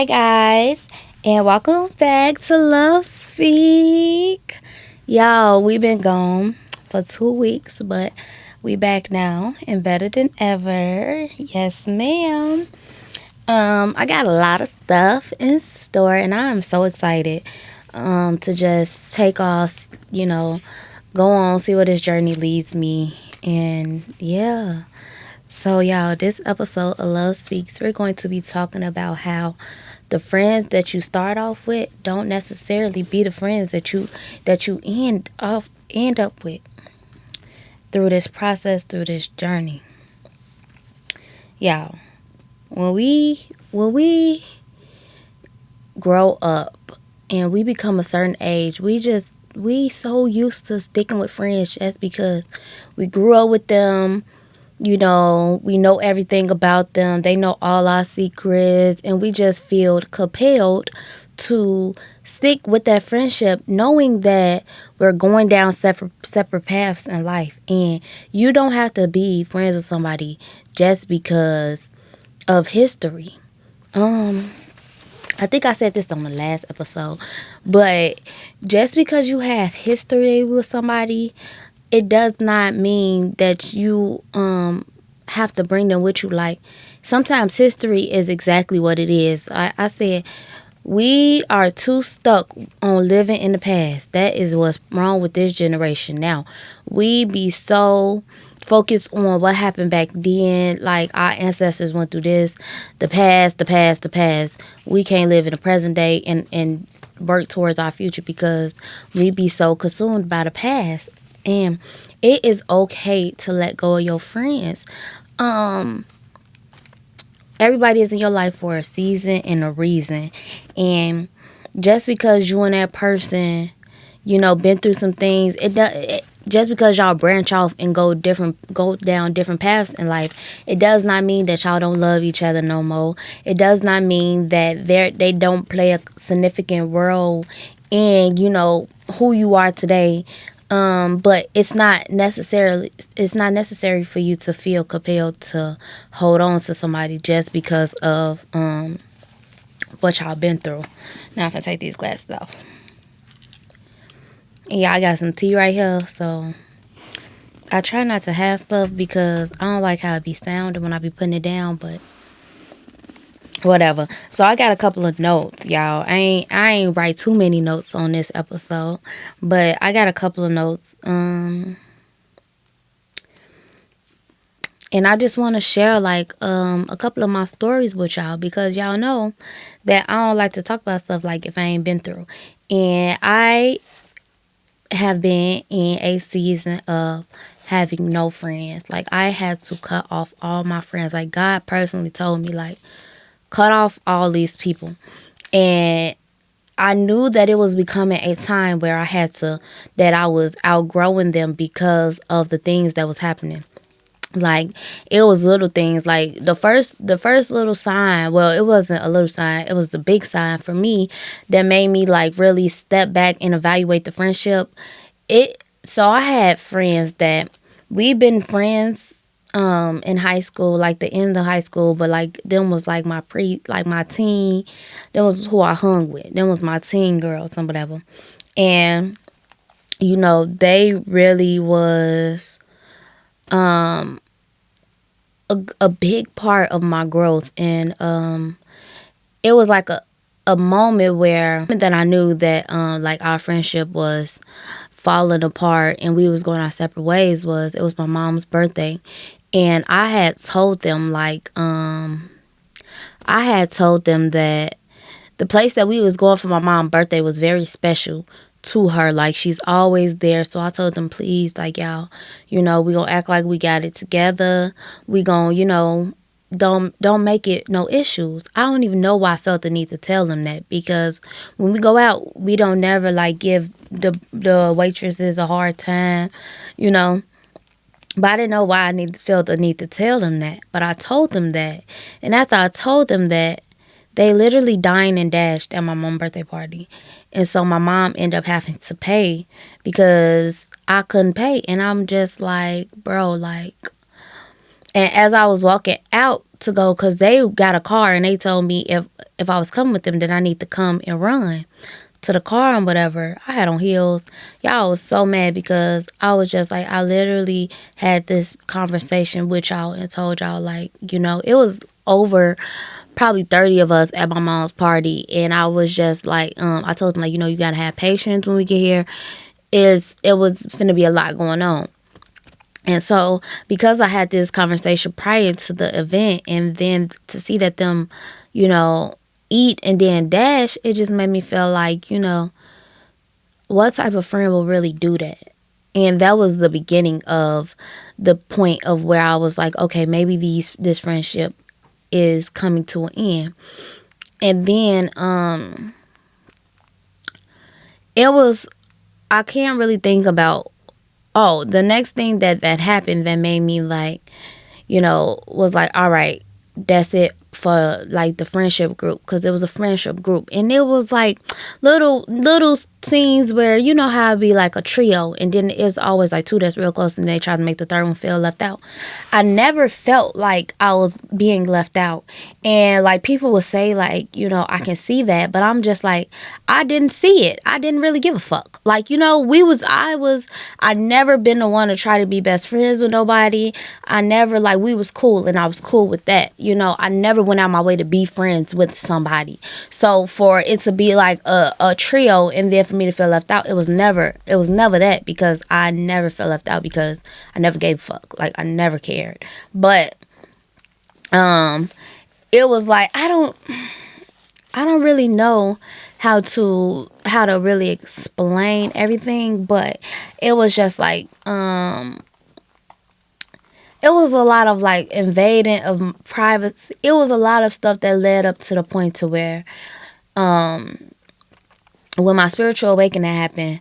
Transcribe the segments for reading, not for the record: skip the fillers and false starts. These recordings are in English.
Hi, guys, and welcome back to Love Speak. Y'all, we've been gone for 2 weeks, but we back now and better than ever. Yes, ma'am. I got a lot of stuff in store, and I'm so excited to just take off, go on, see where this journey leads me. And yeah. So, y'all, this episode of Love Speaks, we're going to be talking about how the friends that you start off with don't necessarily be the friends that you end up with through this process, through this journey. Y'all, when we grow up and we become a certain age, we so used to sticking with friends just because we grew up with them. We know everything about them. They know all our secrets, and we just feel compelled to stick with that friendship, knowing that we're going down separate paths in life. And you don't have to be friends with somebody just because of history. I think I said this on the last episode, but just because you have history with somebody, it does not mean that you have to bring them with you. Like, sometimes history is exactly what it is. I said we are too stuck on living in the past. That is what's wrong with this generation now. We be so focused on what happened back then, like our ancestors went through this, the past. We can't live in the present day and work towards our future because we be so consumed by the past. And it is okay to let go of your friends. Um, Everybody is in your life for a season and a reason. And just because you and that person, been through some things, just because y'all branch off and go down different paths in life, it does not mean that y'all don't love each other no more. It does not mean that they don't play a significant role in, who you are today. But it's not necessary for you to feel compelled to hold on to somebody just because of what y'all been through. Now if I take these glasses off. Yeah, I got some tea right here, so I try not to have stuff because I don't like how it be sounding when I be putting it down, but whatever. So I got a couple of notes, y'all. I ain't write too many notes on this episode, but I got a couple of notes. And I just want to share like a couple of my stories with y'all because y'all know that I don't like to talk about stuff like if I ain't been through. And I have been in a season of having no friends. Like, I had to cut off all my friends. Like, God personally told me, like, cut off all these people. And I knew that it was becoming a time where that I was outgrowing them because of the things that was happening. Like, it was little things. Like, the first little sign, well, it wasn't a little sign, it was the big sign for me that made me like really step back and evaluate the friendship. So I had friends that we've been friends in high school, like the end of high school, but like them was like my teen. Them was who I hung with. Them was my teen girls and whatever. And they really was a big part of my growth. And it was like a moment where that I knew that like our friendship was falling apart and we was going our separate ways. It was my mom's birthday, and I had told them that the place that we was going for my mom's birthday was very special to her. Like, she's always there. So I told them, please, like, y'all, we gonna act like we got it together. We gonna, don't make it no issues. I don't even know why I felt the need to tell them that, because when we go out, we don't never like give the waitresses a hard time, you know. But I didn't know why felt the need to tell them that. But I told them that. And after I told them that, they literally dined and dashed at my mom's birthday party. And so my mom ended up having to pay because I couldn't pay. And I'm just like, bro, like... And as I was walking out to go because they got a car and they told me if I was coming with them, then I need to come and run to the car and whatever. I had on heels. Y'all was so mad because I was just like, I literally had this conversation with y'all and told y'all, like, it was over probably 30 of us at my mom's party. And I was just like, I told them, like, you got to have patience when we get here. It was finna be a lot going on. And so, because I had this conversation prior to the event, and then to see that them, eat and then dash, it just made me feel like, what type of friend will really do that? And that was the beginning of the point of where I was like, okay, maybe this friendship is coming to an end. And then it was, I can't really think about, the next thing that happened that made me like, was like, all right, that's it for like the friendship group, because it was a friendship group, and it was like little scenes where how it'd be like a trio, and then it's always like two that's real close, and they try to make the third one feel left out. I never felt like I was being left out, and like people would say like, I can see that, but I'm just like, I didn't see it. I didn't really give a fuck. Like, I never been the one to try to be best friends with nobody. I never, like, we was cool and I was cool with that. I never went out my way to be friends with somebody. So for it to be like a trio and then for me to feel left out, it was never that, because I never felt left out because I never gave a fuck. Like, I never cared. But it was like, I don't really know how to really explain everything, but it was just like it was a lot of like invading of privacy. It was a lot of stuff that led up to the point to where when my spiritual awakening happened,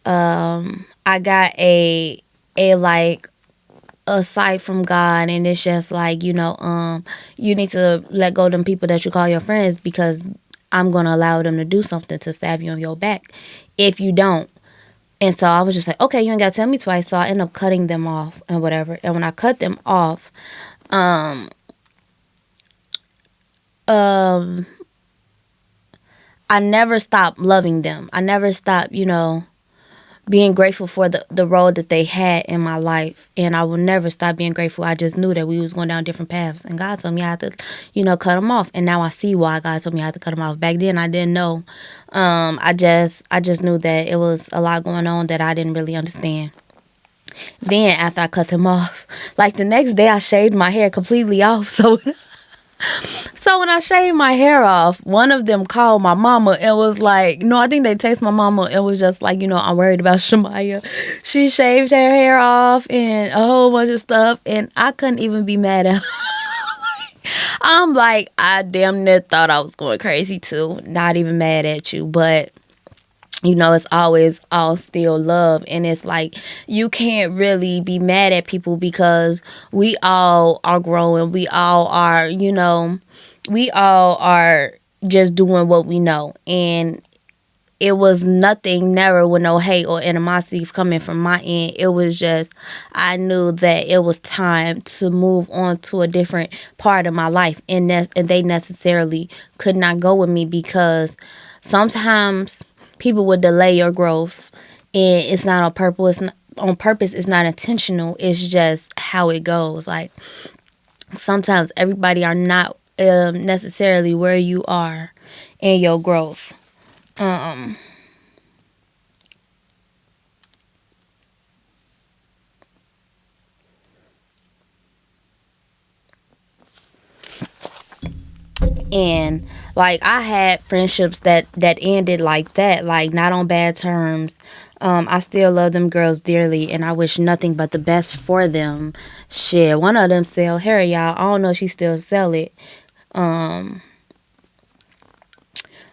I got a like a sight from God, and it's just like, you need to let go of them people that you call your friends, because I'm going to allow them to do something to stab you on your back if you don't. And so I was just like, okay, you ain't got to tell me twice. So I ended up cutting them off and whatever. And when I cut them off, I never stopped loving them. I never stopped, being grateful for the role that they had in my life. And I will never stop being grateful. I just knew that we was going down different paths. And God told me I had to, cut them off. And now I see why God told me I had to cut them off. Back then I didn't know. I just knew that it was a lot going on that I didn't really understand. Then after I cut them off, like the next day I shaved my hair completely off. So when I shaved my hair off, one of them called my mama and was like, no, I think they text my mama and was just like, I'm worried about Shamaya. She shaved her hair off and a whole bunch of stuff, and I couldn't even be mad at her. I'm like, I damn near thought I was going crazy too. Not even mad at you, but it's always all still love. And it's like, you can't really be mad at people because we all are growing. We all are, we all are just doing what we know. And it was nothing, never with no hate or animosity coming from my end. It was just, I knew that it was time to move on to a different part of my life. And they necessarily could not go with me, because sometimes people would delay your growth, and it's not on purpose. It's not intentional. It's just how it goes. Like, sometimes everybody are not necessarily where you are in your growth. And like, I had friendships that ended like that, like not on bad terms. I still love them girls dearly, and I wish nothing but the best for them. Shit, one of them sell hair, y'all. I don't know if she still sell it.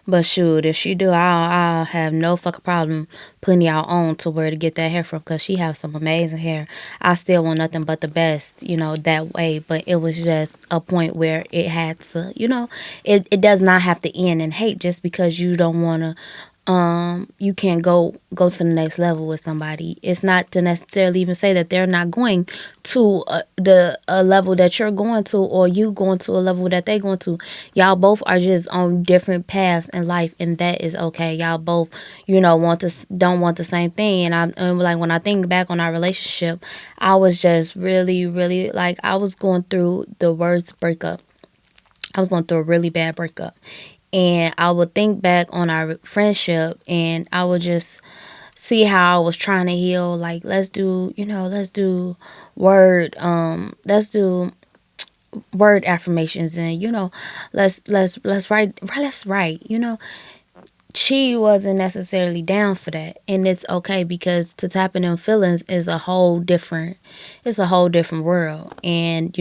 But shoot, if she do, I'll have no fucking problem putting y'all on to where to get that hair from, because she has some amazing hair. I still want nothing but the best, that way. But it was just a point where it had to, it does not have to end in hate just because you don't want to you can't go to the next level with somebody. It's not to necessarily even say that they're not going to the a level that you're going to, or you going to a level that they going to. Y'all both are just on different paths in life, and that is okay. Y'all both, don't want the same thing. And like, when I think back on our relationship, I was just really, really, like, I was going through the worst breakup. I was going through a really bad breakup. And I would think back on our friendship, and I would just see how I was trying to heal. Like, let's do let's do word affirmations, and let's write. She wasn't necessarily down for that, and it's okay, because to tap in them feelings is it's a whole different world. And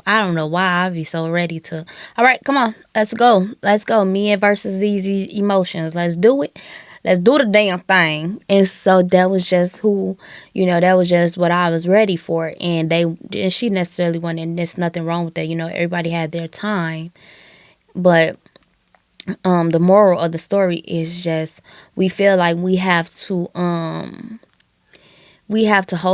I don't know why I be so ready to. All right, come on, let's go. Me versus these emotions. Let's do it. Let's do the damn thing. And so that was just that was just what I was ready for. And she necessarily wanted, and there's nothing wrong with that. Everybody had their time, but the moral of the story is just, we feel like we have to hold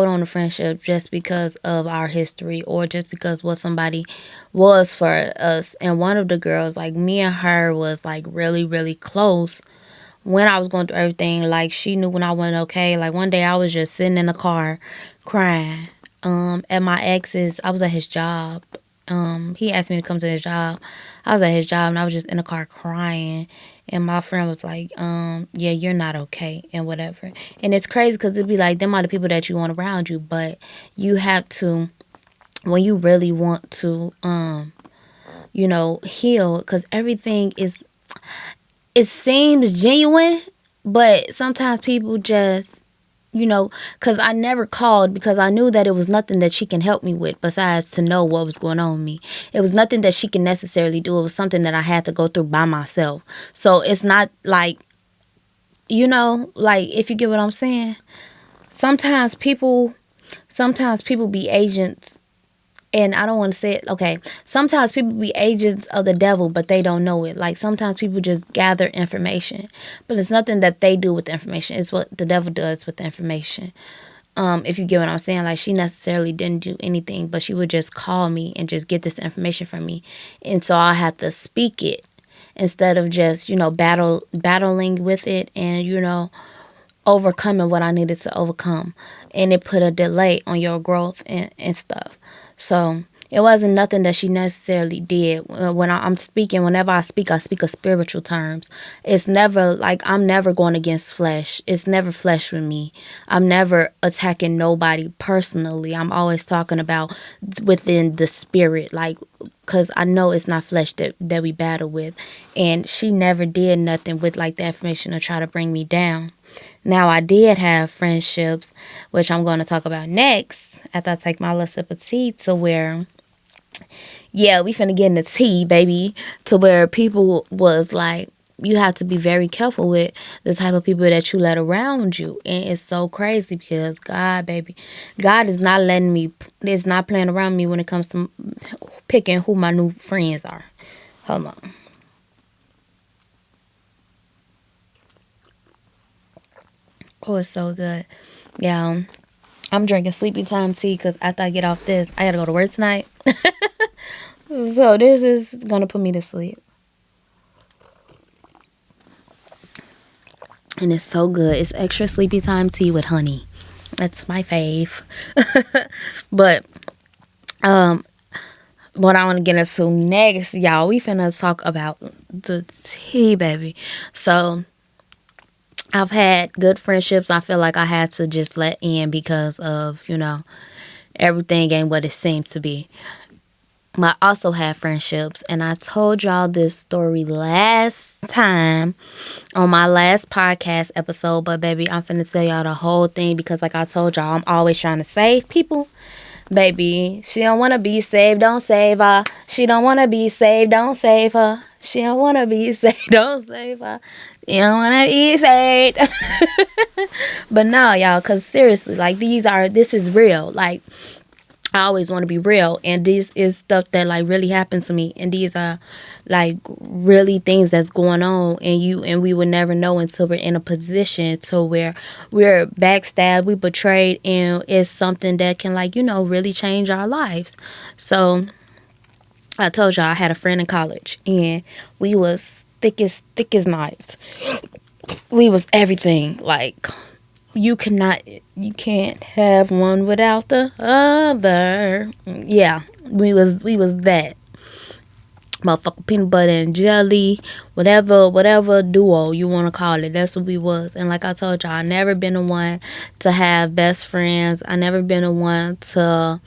on to friendship just because of our history, or just because what somebody was for us. And one of the girls, like, me and her was like really, really close when I was going through everything. Like, she knew when I wasn't okay. Like, one day I was just sitting in the car crying. At my ex's, I was at his job. He asked me to come to his job. I was at his job, and I was just in the car crying. And my friend was like, yeah, you're not okay, and whatever. And it's crazy, because it'd be like, them are the people that you want around you. But you have to, when you really want to, heal, because everything it seems genuine, but sometimes people just, because I never called, because I knew that it was nothing that she can help me with besides to know what was going on with me. It was nothing that she can necessarily do. It was something that I had to go through by myself. So it's not like, like, if you get what I'm saying. Sometimes people, be agents, and I don't want to say it. Okay, sometimes people be agents of the devil, but they don't know it. Like, sometimes people just gather information, but it's nothing that they do with the information. It's what the devil does with the information. If you get what I'm saying. Like, she necessarily didn't do anything, but she would just call me and just get this information from me, and so I had to speak it instead of just battling with it, and overcoming what I needed to overcome. And it put a delay on your growth and stuff. So it wasn't nothing that she necessarily did. I'm speaking, whenever I speak of spiritual terms. It's never like, I'm never going against flesh. It's never flesh with me. I'm never attacking nobody personally. I'm always talking about within the spirit, like, because I know it's not flesh that we battle with. And she never did nothing with, like, the information to try to bring me down. Now, I did have friendships, which I'm going to talk about next after I take my little sip of tea, to where, yeah, we finna get in the tea, baby, to where people was like, you have to be very careful with the type of people that you let around you. And it's so crazy, because God, baby, God is not is not playing around me when it comes to picking who my new friends are. Hold on. Oh, it's so good. Yeah, I'm drinking sleepy time tea, because after I get off this, I gotta go to work tonight. So this is gonna put me to sleep. And it's so good. It's extra sleepy time tea with honey. That's my fave. But what I want to get into next, y'all, we finna talk about the tea, baby. So I've had good friendships. I feel like I had to just let in, because of, everything ain't what it seemed to be. But I also had friendships, and I told y'all this story last time on my last podcast episode. But baby, I'm finna tell y'all the whole thing, because like I told y'all, I'm always trying to save people. Baby, she don't want to be saved, don't save her. She don't want to be saved, don't save her. She don't want to be saved, don't save her. You don't want to be saved. But no, y'all, because seriously, like, this is real. Like, I always want to be real, and this is stuff that, like, really happened to me, and these are, like really things that's going on, and we would never know until we're in a position to where we're backstabbed, we betrayed, and it's something that can, like, really change our lives. So I told y'all I had a friend in college, and we was thick as knives. We was everything. Like, you can't have one without the other. Yeah, we was that motherfucker, peanut butter and jelly, whatever duo you want to call it. That's what we was. And like I told y'all, I never been the one to have best friends. I never been the one to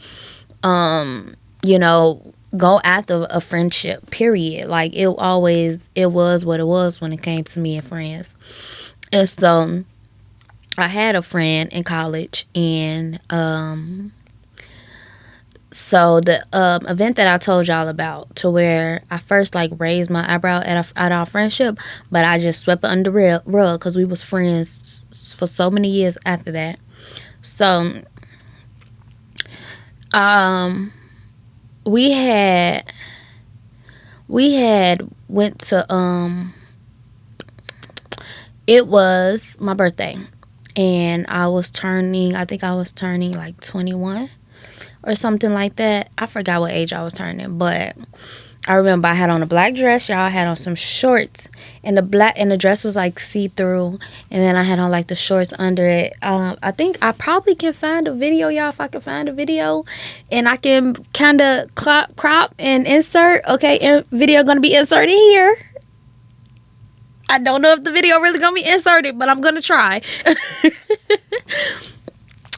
go after a friendship, period. Like, it was what it was when it came to me and friends. And so I had a friend in college, and so the event that I told y'all about, to where I first like raised my eyebrow at our friendship, but I just swept it under the rug because we was friends for so many years after that. So we had went to it was my birthday, and I think I was turning like 21 or something like that. I forgot what age I was turning, but I remember I had on a black dress, y'all. I had on some shorts, and the dress was like see through, and then I had on like the shorts under it. I think I probably can find a video, y'all. If I can find a video, and I can kind of crop and insert. Okay, and video gonna be inserted here. I don't know if the video really gonna be inserted, but I'm gonna try.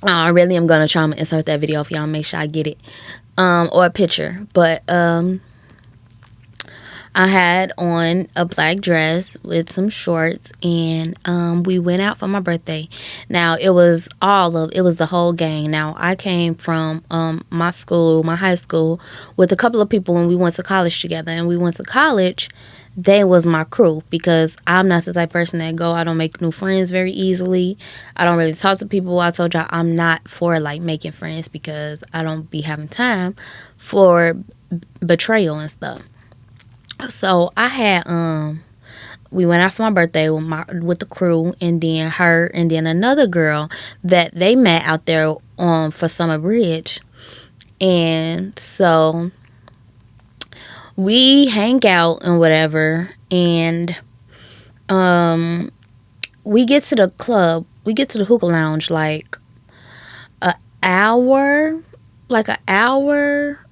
I really am gonna try to insert that video for y'all. Make sure I get it, or a picture. But I had on a black dress with some shorts, and we went out for my birthday. Now, it was the whole gang. Now, I came from my high school, with a couple of people when we went to college together. And we went to college, they was my crew, because I'm not the type of person that I don't make new friends very easily. I don't really talk to people. I told y'all I'm not for like making friends, because I don't be having time for betrayal and stuff. So I had we went out for my birthday with the crew, and then her and then another girl that they met out there for Summer Bridge. And so we hang out and whatever, and we get to the club, we get to the hookah lounge like an hour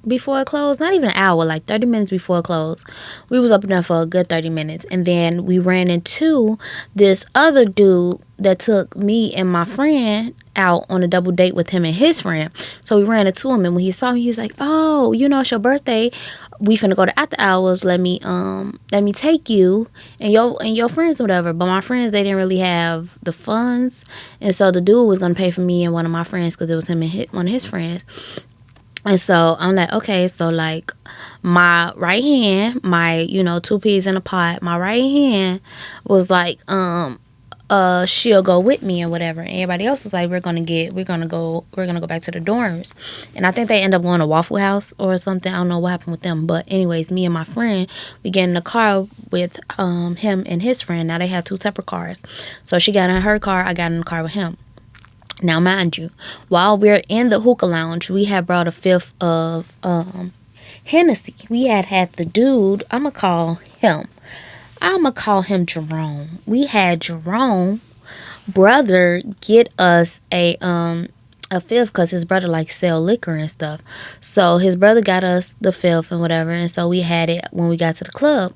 before it closed. Not even an hour, like 30 minutes before it closed. We was up there for a good 30 minutes, and then we ran into this other dude that took me and my friend out on a double date with him and his friend. So we ran into him, and when he saw me, he was like, "Oh, it's your birthday. We finna go to after hours. Let me take you and your friends or whatever." But my friends, they didn't really have the funds, and so the dude was gonna pay for me and one of my friends, because it was him and one of his friends. And so I'm like, okay, so like my right hand, my two peas in a pot, my right hand was like, she'll go with me and whatever. And everybody else was like, we're gonna go back to the dorms. And I think they end up going to Waffle House or something. I don't know what happened with them, but anyways, me and my friend, we get in the car with him and his friend. Now they had two separate cars, so she got in her car, I got in the car with him. Now, mind you, while we're in the hookah lounge, we had brought a fifth of Hennessy. We had the dude, I'm going to call him Jerome. We had Jerome brother get us a fifth, because his brother like sell liquor and stuff. So his brother got us the fifth and whatever, and so we had it when we got to the club.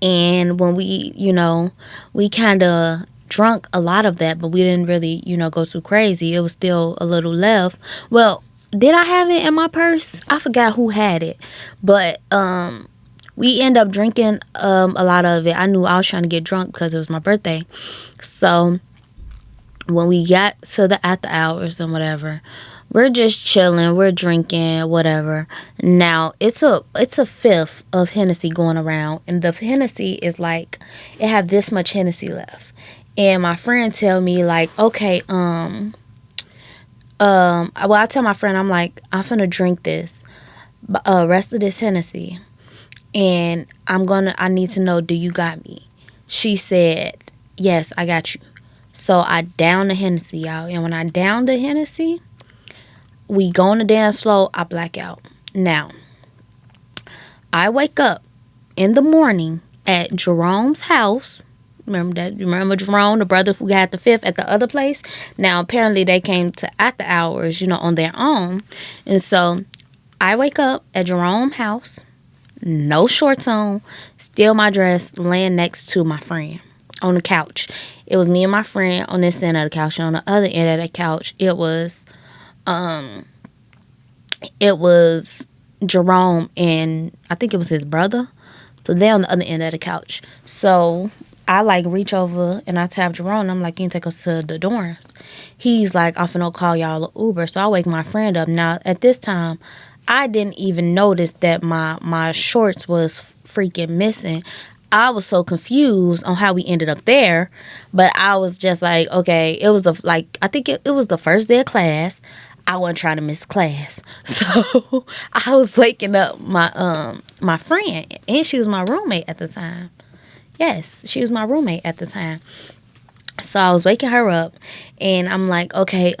And when we kind of drunk a lot of that, but we didn't really go too crazy. It was still a little left. Well, did I have it in my purse? I forgot who had it, but we end up drinking a lot of it. I knew I was trying to get drunk because it was my birthday. So when we got to the after hours and whatever, we're just chilling, we're drinking, whatever. Now, it's a fifth of Hennessy going around, and the Hennessy is like, it have this much Hennessy left. And my friend tell me like, okay, well, I tell my friend, I'm like, I'm finna drink this rest of this Hennessy. and I need to know, do you got me? She said, yes, I got you. So I down the Hennessy, y'all. And when I down the Hennessy, we going to dance slow, I black out. Now, I wake up in the morning at Jerome's house. Remember that? You remember Jerome, the brother who had the fifth at the other place? Now, apparently, they came to after hours, on their own. And so I wake up at Jerome's house, no shorts on, still my dress, laying next to my friend on the couch. It was me and my friend on this end of the couch. And on the other end of the couch, it was Jerome and I think it was his brother. So they're on the other end of the couch. So I reach over and I tap Jerome and I'm like, can you take us to the dorms? He's like, I'm finna call y'all an Uber. So I wake my friend up. Now at this time, I didn't even notice that my shorts was freaking missing. I was so confused on how we ended up there, but I was just like, okay, it was I think it was the first day of class. I wasn't trying to miss class. So I was waking up my friend, and she was my roommate at the time. Yes, she was my roommate at the time. So I was waking her up, and I'm like, okay,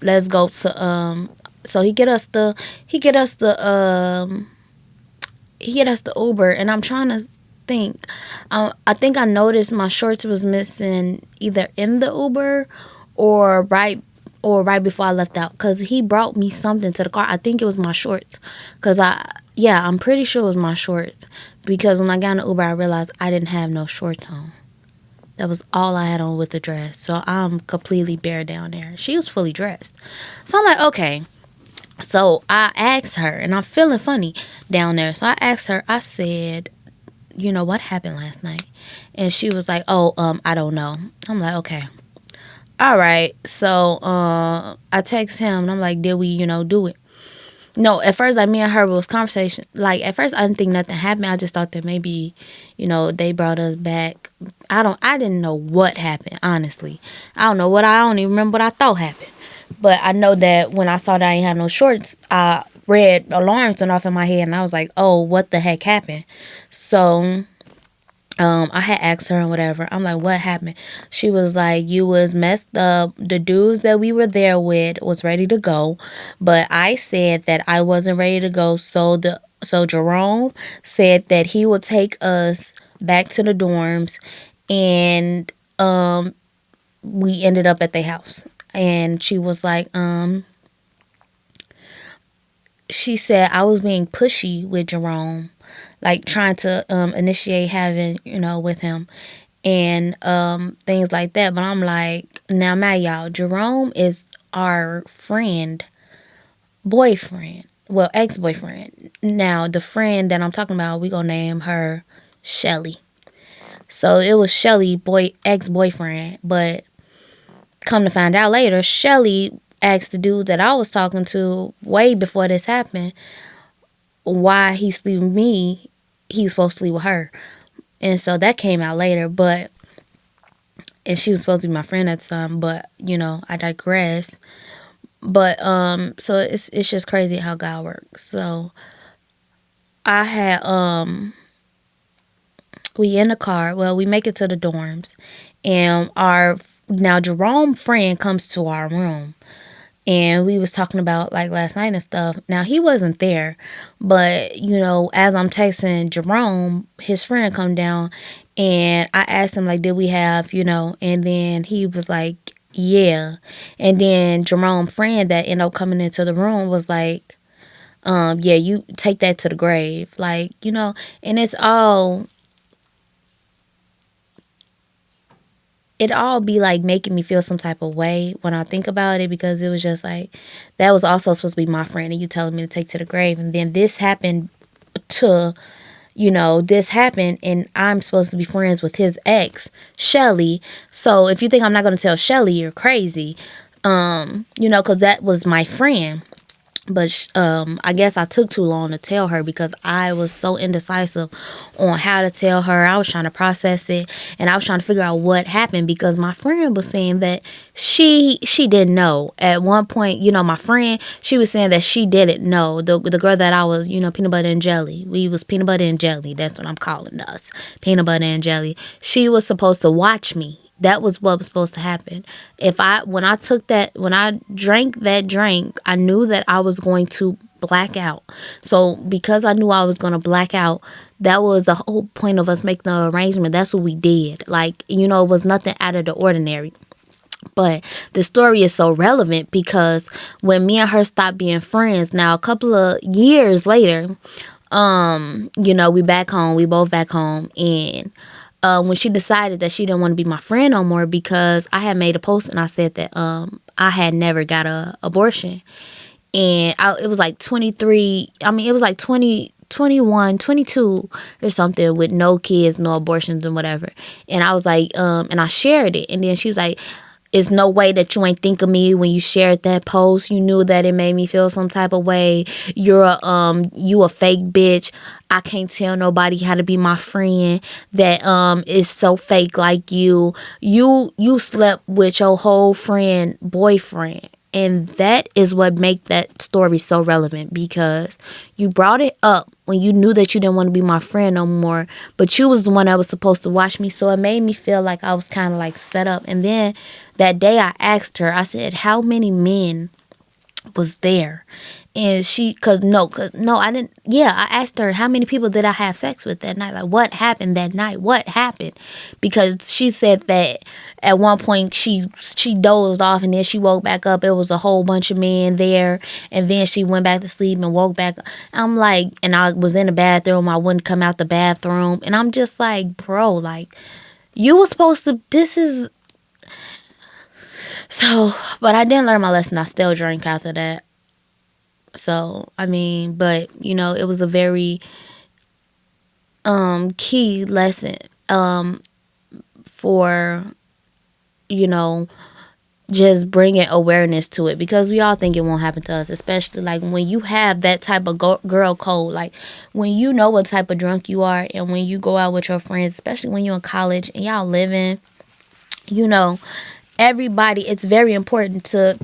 let's go to so he get us the Uber, and I'm trying to think. I think I noticed my shorts was missing either in the Uber or right before I left out, because he brought me something to the car. I think it was my shorts, because I'm pretty sure it was my shorts, because when I got in the Uber I realized I didn't have no shorts on. That was all I had on with the dress. So I'm completely bare down there. She was fully dressed. So I'm like, okay. So I asked her, and I'm feeling funny down there. So I asked her, I said, what happened last night? And she was like, oh, I don't know. I'm like, okay. All right. So I text him, and I'm like, did we, do it? No, at first, me and her was conversation. At first, I didn't think nothing happened. I just thought that maybe, they brought us back. I didn't know what happened, honestly. I don't even remember what I thought happened. But I know that when I saw that I ain't have no shorts, red alarms went off in my head, and I was like, oh, what the heck happened? So I had asked her and whatever. I'm like, what happened? She was like, you was messed up. The dudes that we were there with was ready to go, but I said that I wasn't ready to go. So Jerome said that he would take us back to the dorms, and we ended up at their house. And she was like, she said I was being pushy with Jerome, trying to initiate having, with him, and things like that. But I'm like, now, Matt, y'all, Jerome is our boyfriend. Well, ex-boyfriend. Now, the friend that I'm talking about, we gonna name her Shelly. So it was Shelly, ex-boyfriend. But come to find out later, Shelly asked the dude that I was talking to way before this happened why he sleep with me. He's supposed to sleep with her. And so that came out later, and she was supposed to be my friend at the time, but I digress. But so it's just crazy how God works. So I had we in the car. Well, we make it to the dorms, and now Jerome friend comes to our room. And we was talking about last night and stuff. Now he wasn't there, but as I'm texting Jerome, his friend come down, and I asked him did we have and then he was like, yeah. And then Jerome friend that ended up coming into the room was like, yeah, you take that to the grave, and it all be making me feel some type of way when I think about it, because it was just that was also supposed to be my friend, and you telling me to take to the grave, and then this happened and I'm supposed to be friends with his ex, Shelly. So if you think I'm not going to tell Shelly, you're crazy, because that was my friend. But I guess I took too long to tell her because I was so indecisive on how to tell her. I was trying to process it, and I was trying to figure out what happened because my friend was saying that she didn't know. At one point, my friend, she was saying that she didn't know. The girl that I was, peanut butter and jelly. We was peanut butter and jelly. That's what I'm calling us. Peanut butter and jelly. She was supposed to watch me. That was what was supposed to happen. When I drank that drink, I knew that I was going to black out. So because I knew I was going to black out, that was the whole point of us making the arrangement. That's what we did. Like, it was nothing out of the ordinary. But the story is so relevant because when me and her stopped being friends, now a couple of years later, we back home, we both back home, and when she decided that she didn't want to be my friend no more because I had made a post and I said that I had never got a abortion. And it was like 23, it was like 20, 21, 22 or something with no kids, no abortions and whatever. And I was like, and I shared it. And then she was like, it's no way that you ain't think of me when you shared that post. You knew that it made me feel some type of way. You a fake bitch. I can't tell nobody how to be my friend that is so fake like you. You slept with your whole friend boyfriend. And that is what make that story so relevant because you brought it up when you knew that you didn't want to be my friend no more, but you was the one that was supposed to watch me. So it made me feel like I was kind of like set up. And then that day I asked her, I said, how many men was there? And I didn't. Yeah, I asked her, how many people did I have sex with that night? Like, what happened that night? What happened? Because she said that at one point she dozed off and then she woke back up. It was a whole bunch of men there. And then she went back to sleep and woke back up. I'm like, and I was in the bathroom. I wouldn't come out the bathroom. And I'm just like, bro, like, you were supposed to, this is, so, but I didn't learn my lesson. I still drank after that. So, but, it was a very key lesson for, just bringing awareness to it because we all think it won't happen to us, especially like when you have that type of girl code, like when you know what type of drunk you are and when you go out with your friends, especially when you're in college and y'all living, everybody, it's very important to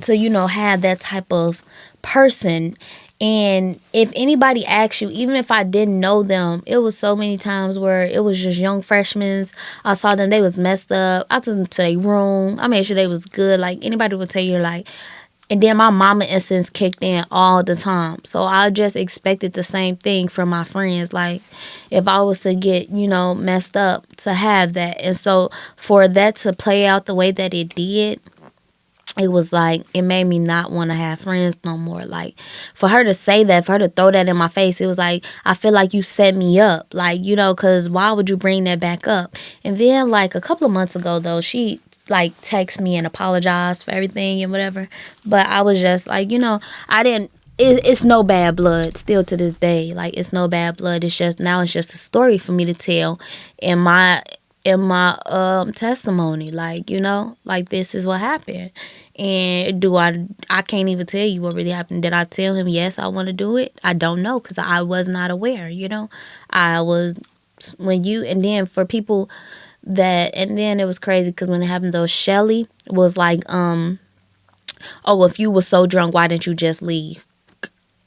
have that type of person. And if anybody asks you, even if I didn't know them, it was so many times where it was just young freshmen. I saw them, they was messed up. I took them to their room. I made sure they was good. Like, anybody would tell you, like, and then my mama instance kicked in all the time. So I just expected the same thing from my friends. Like, if I was to get, messed up, to have that. And so for that to play out the way that it did, it was like, it made me not want to have friends no more. Like, for her to say that, for her to throw that in my face, it was like, I feel like you set me up. Like, because why would you bring that back up? And then, like, a couple of months ago, though, she, like, texted me and apologized for everything and whatever. But I was just like, I didn't, it's no bad blood still to this day. Like, it's no bad blood. It's just, now it's just a story for me to tell in my testimony. Like, like, this is what happened. And I can't even tell you what really happened. Did I tell him, yes, I want to do it? I don't know because I was not aware, I was, and then for people and then it was crazy because when it happened though, Shelly was like, oh, if you were so drunk, why didn't you just leave?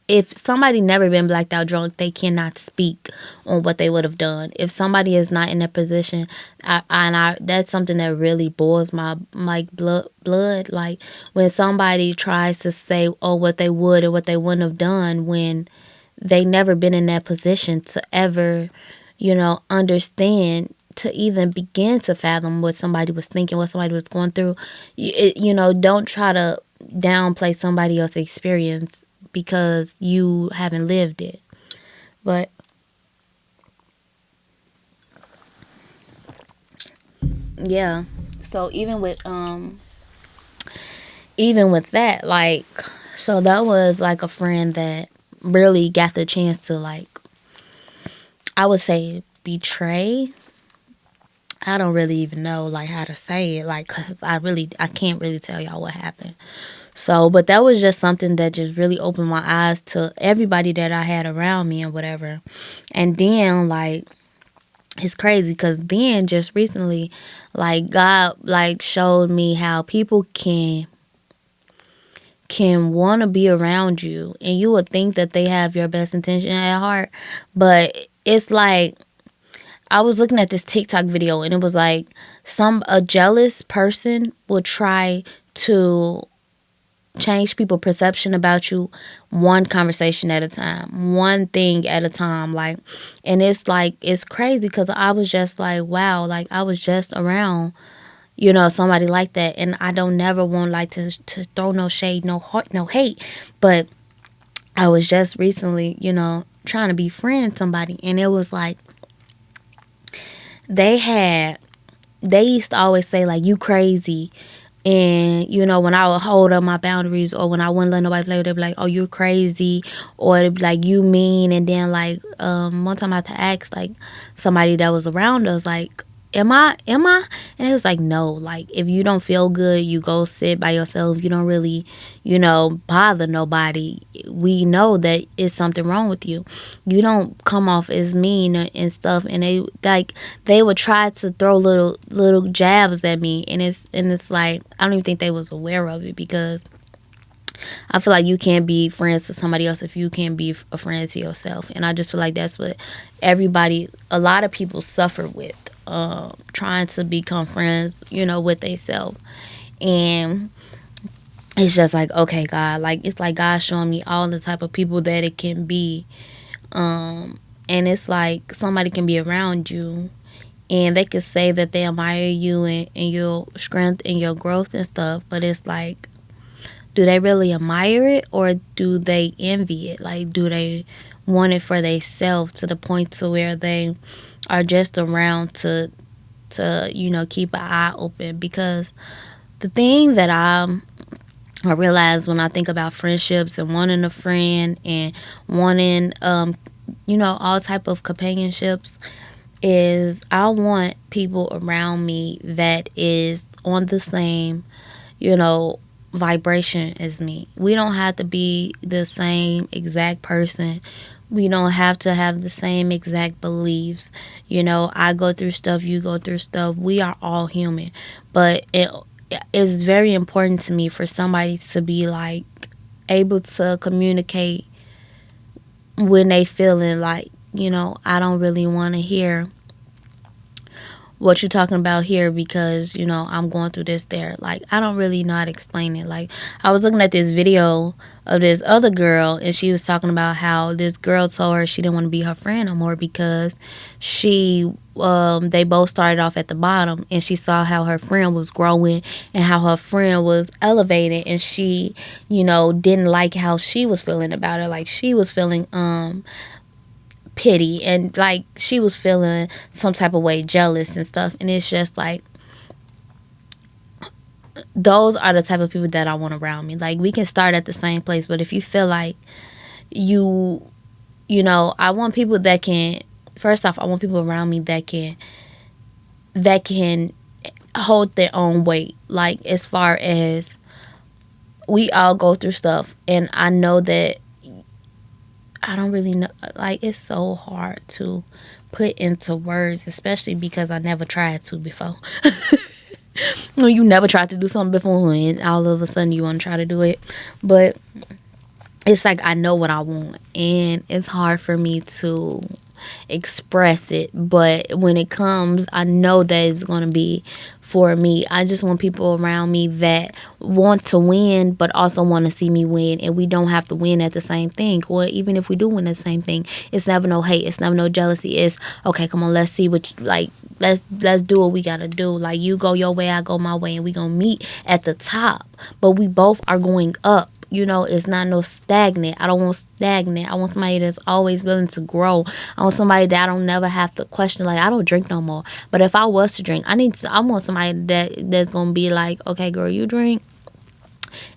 If somebody never been blacked out drunk, they cannot speak on what they would have done. If somebody is not in that position, that's something that really boils my blood. Like, when somebody tries to say, oh, what they would or what they wouldn't have done when they never been in that position to ever, understand, to even begin to fathom what somebody was thinking, what somebody was going through. Don't try to downplay somebody else's experience because you haven't lived it. But yeah, so even with that, like, so that was like a friend that really got the chance to, like, I would say betray. I don't really even know like how to say it, like, cause I can't really tell y'all what happened. So, but that was just something that just really opened my eyes to everybody that I had around me and whatever. And then like it's crazy because then just recently, like God like showed me how people can want to be around you, and you would think that they have your best intention at heart, but it's like I was looking at this TikTok video and it was like a jealous person will try to change people's perception about you one conversation at a time, one thing at a time, like, and it's like it's crazy because I was just like, wow, like I was just around, somebody like that, and I don't never want like to throw no shade, no heart, no hate, but I was just recently, trying to befriend somebody, and it was like they used to always say like you crazy. And, when I would hold up my boundaries or when I wouldn't let nobody play with it, they'd be like, oh, you're crazy. Or it'd be like, you mean. And then, like, one time I had to ask, like, somebody that was around us, like, am I? And it was like, no. Like, if you don't feel good, you go sit by yourself. You don't really, bother nobody. We know that it's something wrong with you. You don't come off as mean and stuff. And they would try to throw little jabs at me, and it's like I don't even think they was aware of it, because I feel like you can't be friends to somebody else if you can't be a friend to yourself. And I just feel like that's what a lot of people suffer with, trying to become friends, with themselves. And it's just like, okay, God, like it's like God showing me all the type of people that it can be. And it's like somebody can be around you and they could say that they admire you and your strength and your growth and stuff, but it's like, do they really admire it or do they envy it? Like, do they want it for themselves to the point to where they are just around to keep an eye open? Because the thing that I realize when I think about friendships and wanting a friend and wanting all type of companionships is I want people around me that is on the same, vibration as me. We don't have to be the same exact person. We don't have to have the same exact beliefs. I go through stuff, you go through stuff. We are all human. But it's very important to me for somebody to be like able to communicate when they feeling like, I don't really want to hear what you're talking about here because, I'm going through this there. Like, I don't really know how to explain it. Like, I was looking at this video of this other girl, and she was talking about how this girl told her she didn't want to be her friend no more because they both started off at the bottom, and she saw how her friend was growing and how her friend was elevated, and she, didn't like how she was feeling about it. Like, she was feeling, pity, and like she was feeling some type of way, jealous and stuff. And it's just like those are the type of people that I want around me. Like, we can start at the same place, but if you feel like I want people that can, first off, I want people around me that can hold their own weight. Like, as far as we all go through stuff, and I know that I don't really know. Like, it's so hard to put into words, especially because I never tried to before. No, you never tried to do something before, and all of a sudden you want to try to do it. But it's like I know what I want, and it's hard for me to express it. But when it comes, I know that it's going to be for me. I just want people around me that want to win, but also want to see me win. And we don't have to win at the same thing. Or even if we do win at the same thing, it's never no hate. It's never no jealousy. It's, okay, come on, let's see let's do what we got to do. Like, you go your way, I go my way, and we going to meet at the top. But we both are going up. It's not no stagnant. I don't want stagnant. I want somebody that's always willing to grow. I want somebody that I don't never have to question. Like, I don't drink no more. But if I was to drink, I want somebody that's gonna be like, okay, girl, you drink.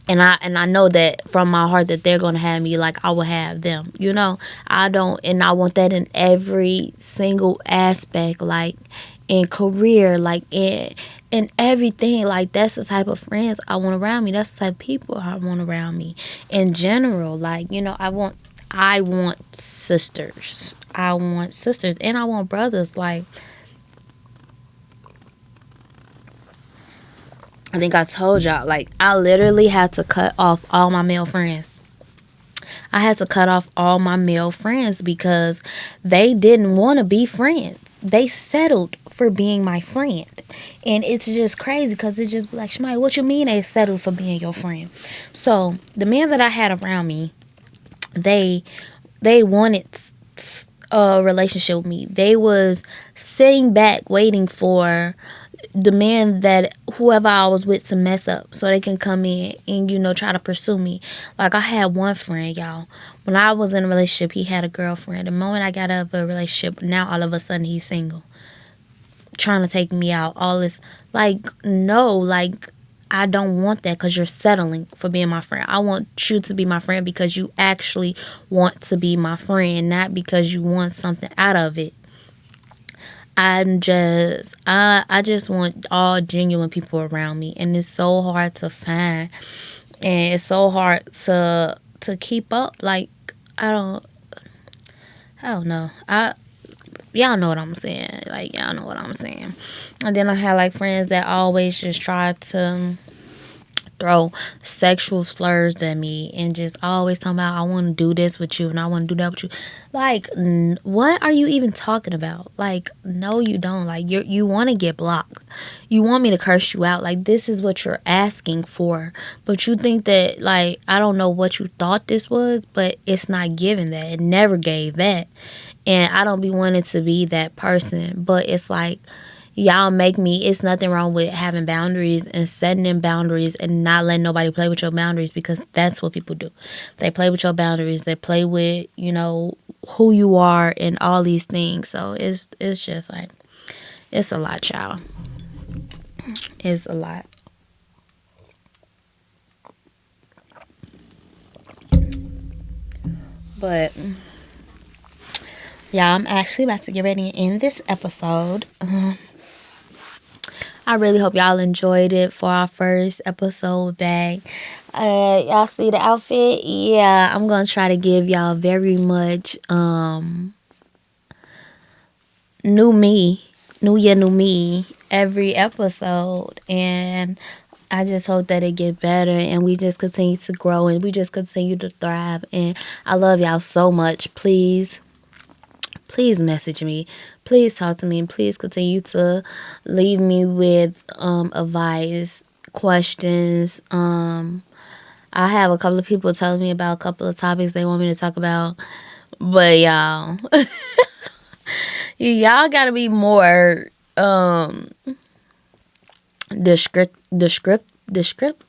And I know that from my heart that they're gonna have me like I will have them. I want that in every single aspect. Like, in career, like in everything. Like that's the type of friends I want around me. That's the type of people I want around me. In general, like, you know, I want sisters. I want sisters and I want brothers. Like, I think I told y'all, like, I literally had to cut off all my male friends. I had to cut off all my male friends because they didn't want to be friends. They settled for being my friend. And it's just crazy because it's just like, Shemai, what you mean they settled for being your friend? So the men that I had around me, they wanted a relationship with me. They was sitting back waiting for the man that whoever I was with to mess up so they can come in and, you know, try to pursue me. Like, I had one friend, y'all. When I was in a relationship, he had a girlfriend. The moment I got out of a relationship, now all of a sudden he's single, trying to take me out. All this, like, no, like, I don't want that because you're settling for being my friend. I want you to be my friend because you actually want to be my friend, not because you want something out of it. I just want all genuine people around me, and it's so hard to find, and it's so hard to keep up. Like, I don't I don't know. Y'all know what I'm saying. Like, y'all know what I'm saying. And then I had like friends that always just try to throw sexual slurs at me and just always talking about, I want to do this with you and I want to do that with you. Like, what are you even talking about? Like, no, you don't. Like, you want to get blocked. You want me to curse you out. Like, this is what you're asking for. But you think that, like, I don't know what you thought this was, but it's not giving that. It never gave that. And I don't be wanting to be that person. But it's like, y'all make me, it's nothing wrong with having boundaries and setting in boundaries and not letting nobody play with your boundaries, because that's what people do. They play with your boundaries. They play with, you know, who you are and all these things. So it's just like, it's a lot, y'all. It's a lot. But yeah, I'm actually about to get ready to end this episode. I really hope y'all enjoyed it for our first episode back. Y'all see the outfit? Yeah, I'm gonna try to give y'all very much new me, new year, new me every episode, and I just hope that it get better and we just continue to grow and we just continue to thrive. And I love y'all so much. Please message me. Please talk to me. And please continue to leave me with advice, questions. I have a couple of people telling me about a couple of topics they want me to talk about. But y'all, y'all gotta be more descript descript descript